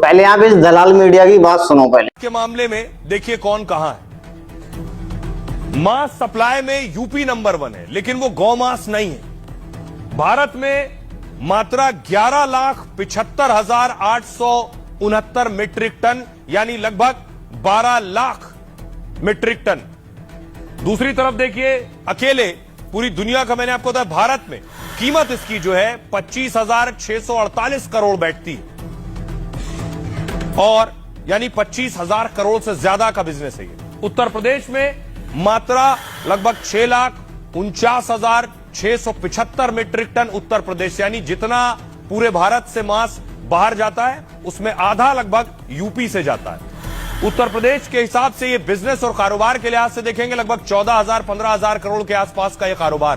पहले आप इस दलाल मीडिया की बात सुनो। पहले के मामले में देखिए कौन कहां है। मांस सप्लाई में यूपी नंबर 1 है, लेकिन वो गौ मांस नहीं है। भारत में मात्रा 11,75,869 मीट्रिक टन, यानी लगभग 12 लाख मीट्रिक टन। दूसरी तरफ देखिए, अकेले पूरी दुनिया का मैंने आपको बताया, भारत में कीमत इसकी जो है 25,648 करोड़ बैठती है, और यानी 25,000 करोड़ से ज्यादा का बिजनेस है ये। उत्तर प्रदेश में मात्रा लगभग 6,49,675 मीट्रिक टन उत्तर प्रदेश, यानी जितना पूरे भारत से मांस बाहर जाता है उसमें आधा लगभग यूपी से जाता है। उत्तर प्रदेश के हिसाब से ये बिजनेस और कारोबार के लिहाज से देखेंगे लगभग 14,000-15,000 करोड़ के आसपास का ये कारोबार।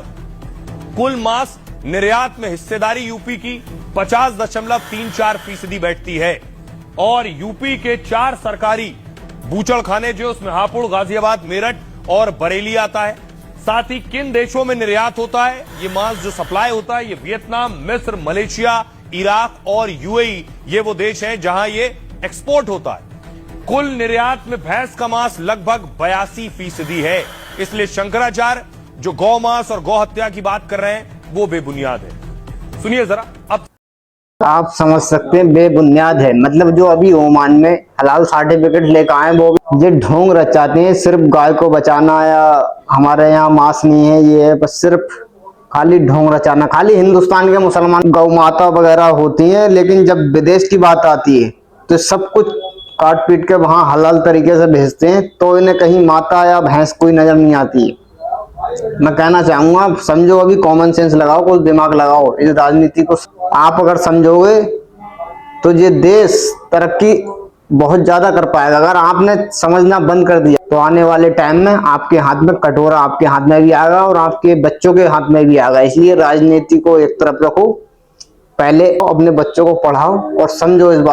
कुल मांस निर्यात में हिस्सेदारी यूपी की 50.34% बैठती है, और यूपी के 4 सरकारी बूचड़खाने जो उसमें हापुड़, गाजियाबाद, मेरठ और बरेली आता है। साथ ही किन देशों में निर्यात होता है ये मांस, जो सप्लाई होता है, ये वियतनाम, मिस्र, मलेशिया, इराक और यूएई, ये वो देश हैं जहां ये एक्सपोर्ट होता है। कुल निर्यात में भैंस का मांस लगभग 82% है। इसलिए शंकराचार्य जो गौ मांस और गौ हत्या की बात कर रहे हैं वो बेबुनियाद है। सुनिए जरा। अब आप समझ सकते हैं बेबुनियाद है, मतलब जो अभी ओमान में हलाल सर्टिफिकेट लेकर आए वो ये ढोंग रचाते हैं, सिर्फ गाय को बचाना या हमारे यहाँ मांस नहीं है, ये है बस सिर्फ खाली ढोंग रचाना। खाली हिंदुस्तान के मुसलमान गौ माता वगैरह होती हैं, लेकिन जब विदेश की बात आती है तो सब कुछ काट पीट के वहां हलाल तरीके से भेजते हैं, तो इन्हें कहीं माता या भैंस कोई नजर नहीं आती है। मैं कहना चाहूंगा, समझो, अभी कॉमन सेंस लगाओ, कुछ दिमाग लगाओ। इस राजनीति को आप अगर समझोगे तो ये देश तरक्की बहुत ज्यादा कर पाएगा। अगर आपने समझना बंद कर दिया तो आने वाले टाइम में आपके हाथ में कटोरा आपके हाथ में भी आएगा और आपके बच्चों के हाथ में भी आएगा। इसलिए राजनीति को एक तरफ रखो, पहले अपने बच्चों को पढ़ाओ और समझो इस बात।